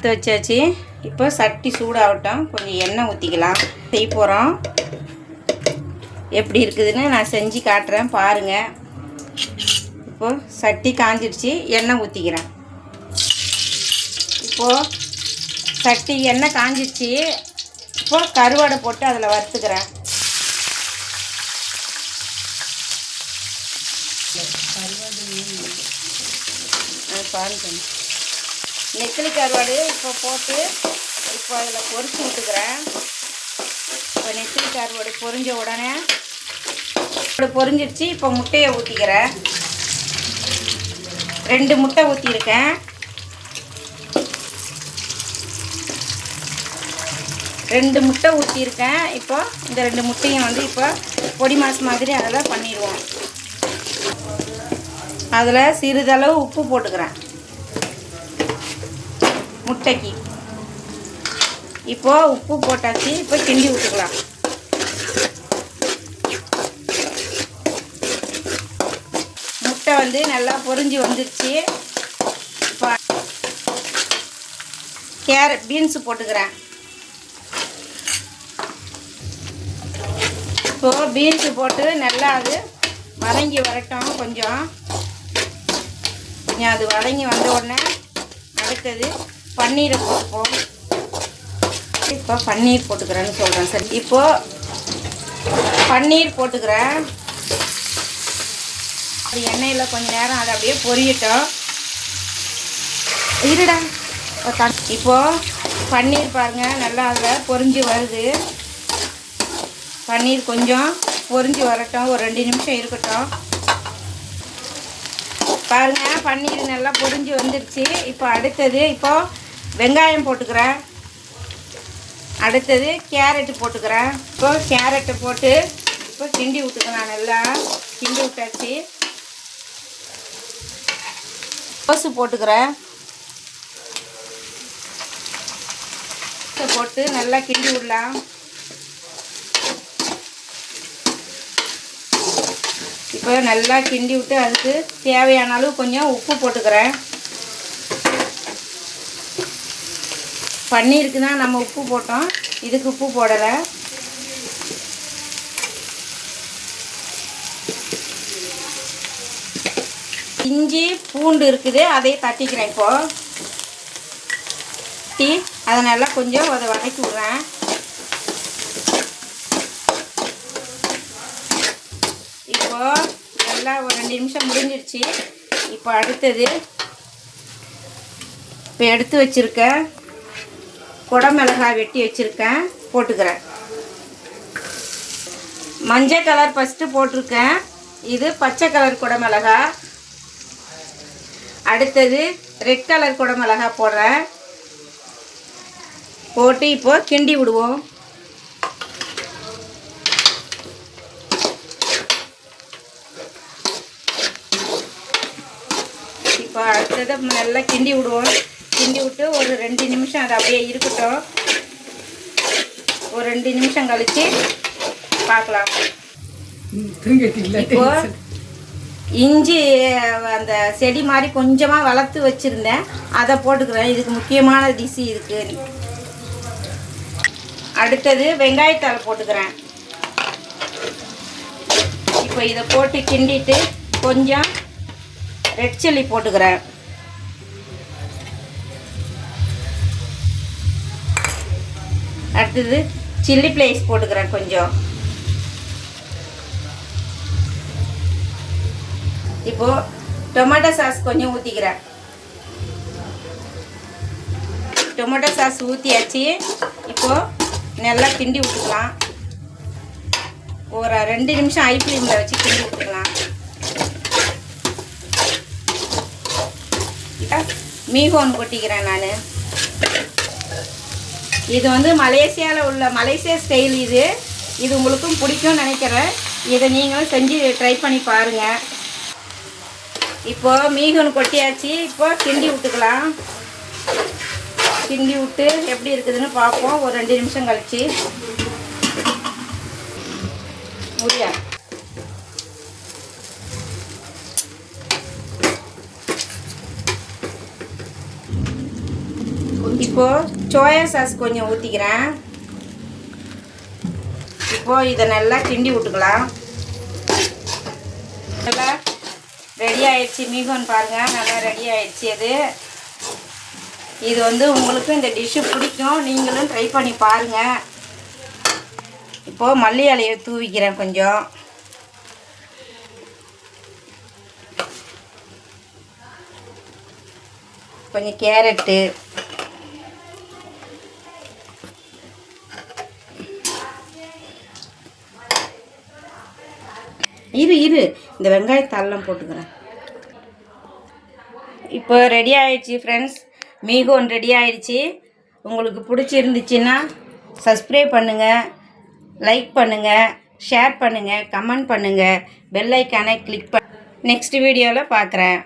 எடுத்து வச்சாச்சு. இப்போ சட்டி சூடாகட்டும், கொஞ்சம் எண்ணெய் ஊற்றிக்கலாம். செய்ய போகிறோம். எப்படி இருக்குதுன்னு நான் செஞ்சு காட்டுறேன் பாருங்கள். இப்போது சட்டி காஞ்சிடுச்சு, எண்ணெய் ஊற்றிக்கிறேன். இப்போது சட்டி எண்ணெய் காஞ்சிடுச்சு. இப்போது கருவாடை போட்டு அதில் வறுத்துக்கிறேன். பாருங்க, நெத்திலி கருவாடு இப்போ போட்டு இப்போ அதில் பொரிச்சு விட்டுக்கிறேன். இப்போ நெத்திலி கருவாடு பொரிஞ்ச உடனே பொரிஞ்சிடுச்சு. இப்போ முட்டையை ஊற்றிக்கிறேன். 2 முட்டை ஊற்றிருக்கேன். 2 முட்டை ஊற்றிருக்கேன். இப்போ இந்த 2 முட்டையும் வந்து இப்போ பொடி மாஸ் மாதிரி அதில் பண்ணிடுவோம். அதில் சிறிதளவு உப்பு போட்டுக்கிறேன் முட்டைக்கு. இப்போது உப்பு போட்டாச்சு. இப்போ கிண்டி விட்டுக்கலாம். முட்டை வந்து நல்லா பொரிஞ்சு வந்துடுச்சு. இப்போ பீன்ஸு போட்டுக்கிறேன். இப்போது பீன்ஸு போட்டு நல்லா அது வதங்கி வரட்டும். கொஞ்சம் அது வதங்கி வந்த உடனே அடுத்தது பன்னீரை போட்டுப்போம். இப்போ பன்னீர் போட்டுக்கிறேன்னு சொல்கிறேன். சரி, இப்போது பன்னீர் போட்டுக்கிறேன். அது எண்ணெயில் கொஞ்சம் நேரம் அதை அப்படியே பொரியட்டும். இருடா. இப்போது பன்னீர் பாருங்கள், நல்லா அதில் பொரிஞ்சு வருது. பன்னீர் கொஞ்சம் பொரிஞ்சு வரட்டும், ஒரு 2 நிமிஷம் இருக்கட்டும். பாருங்கள், பன்னீர் நல்லா பொரிஞ்சு வந்துடுச்சு. இப்போ அடுத்தது இப்போது வெங்காயம் போட்டுக்கிறேன். அடுத்தது கேரட்டு போட்டுக்கிறேன். இப்போ கேரட்டை போட்டு இப்போ கிண்டி விட்டுக்கலாம். நல்லா கிண்டி விட்டாச்சு. கோஸு போட்டுக்கிறேன். போட்டு நல்லா கிண்டி விடலாம். இப்போ நல்லா கிண்டி விட்டு அதுக்கு தேவையான அளவு கொஞ்சம் உப்பு போட்டுக்கிறேன். பன்னீருக்கு தான் நம்ம உப்பு போட்டோம், இதுக்கு உப்பு போடலை. இஞ்சி பூண்டு இருக்குது, அதையே தட்டிக்கிறேன். இப்போது அதை நல்லா கொஞ்சம் அதை வதக்கி விட்றேன். இப்போது நல்லா ஒரு 2 நிமிஷம் முடிஞ்சிடுச்சு. இப்போ அடுத்தது இப்போ எடுத்து வச்சுருக்கேன் குடமிளகாய் வெட்டி வச்சுருக்கேன், போட்டுக்கிறேன். மஞ்சள் கலர் ஃபஸ்ட்டு போட்டிருக்கேன். இது பச்சை கலர் குடமிளகாய். அடுத்தது ரெட் கலர் குடமிளகாய் போடுறேன். போட்டு இப்போது கிண்டி விடுவோம். இப்போ அடுத்தது நல்லா கிண்டி விடுவோம். கிண்டி விட்டு ஒரு 2 நிமிஷம் அது அப்படியே இருக்கட்டும். ஒரு 2 நிமிஷம் கழித்து பார்க்கலாம். இப்போ இஞ்சி அந்த செடி மாதிரி கொஞ்சமாக வளர்த்து வச்சுருந்தேன், அதை போட்டுக்கிறேன். இதுக்கு முக்கியமான டிஷ் இதுக்கு. அடுத்தது வெங்காயத்தாள் போட்டுக்கிறேன். இப்போ இதை போட்டு கிண்டிட்டு கொஞ்சம் ரெட் சில்லி போட்டுக்கிறேன். அடுத்தது சில்லி ஃப்ளேக்ஸ் போட்டுக்கிறேன் கொஞ்சம். இப்போது டொமேட்டோ சாஸ் கொஞ்சம் ஊற்றிக்கிறேன். டொமேட்டோ சாஸ் ஊற்றியாச்சு. இப்போது நல்லா கிண்டி விட்டுக்கலாம். ஒரு 2 நிமிஷம் ஹை ஃப்ளேமில் வச்சு கிண்டி விட்டுக்கலாம். மீகோன் கொட்டிக்கிறேன் நான். இது வந்து மலேசியாவில் உள்ள மலேசியா ஸ்டைல். இது உங்களுக்கும் பிடிக்கும்னு நினைக்கிறேன். இதை நீங்களும் செஞ்சு ட்ரை பண்ணி பாருங்கள். இப்போது மீகோன் கொட்டியாச்சு. இப்போ கிண்டி விட்டுக்கலாம். கிண்டி விட்டு எப்படி இருக்குதுன்னு பார்ப்போம் ஒரு 2 நிமிஷம் கழிச்சு. முடியா இப்போது சோயா சாஸ் கொஞ்சம் ஊற்றிக்கிறேன். இப்போது இதை நல்லா கிண்டி விட்டுக்கலாம். நல்லா ரெடி ஆகிடுச்சி. மீகோன் பாருங்கள், நல்லா ரெடி ஆகிடுச்சி. இது வந்து உங்களுக்கு இந்த டிஷ்ஷு பிடிக்கும். நீங்களும் ட்ரை பண்ணி பாருங்கள். இப்போது மல்லி இலையை தூவிக்கிறேன். கொஞ்சம் கேரட்டு, இரு இந்த வெங்காயத்தாளெலாம் போட்டுக்கிறேன். இப்போ ரெடி ஆகிடுச்சி ஃப்ரெண்ட்ஸ். மீகோன் ரெடி ஆகிடுச்சி. உங்களுக்கு பிடிச்சிருந்துச்சின்னா சப்ஸ்கிரைப் பண்ணுங்கள், லைக் பண்ணுங்கள், ஷேர் பண்ணுங்கள், கமெண்ட் பண்ணுங்கள், பெல் ஐக்கானை கிளிக் நெக்ஸ்ட் வீடியோவில் பார்க்குறேன்.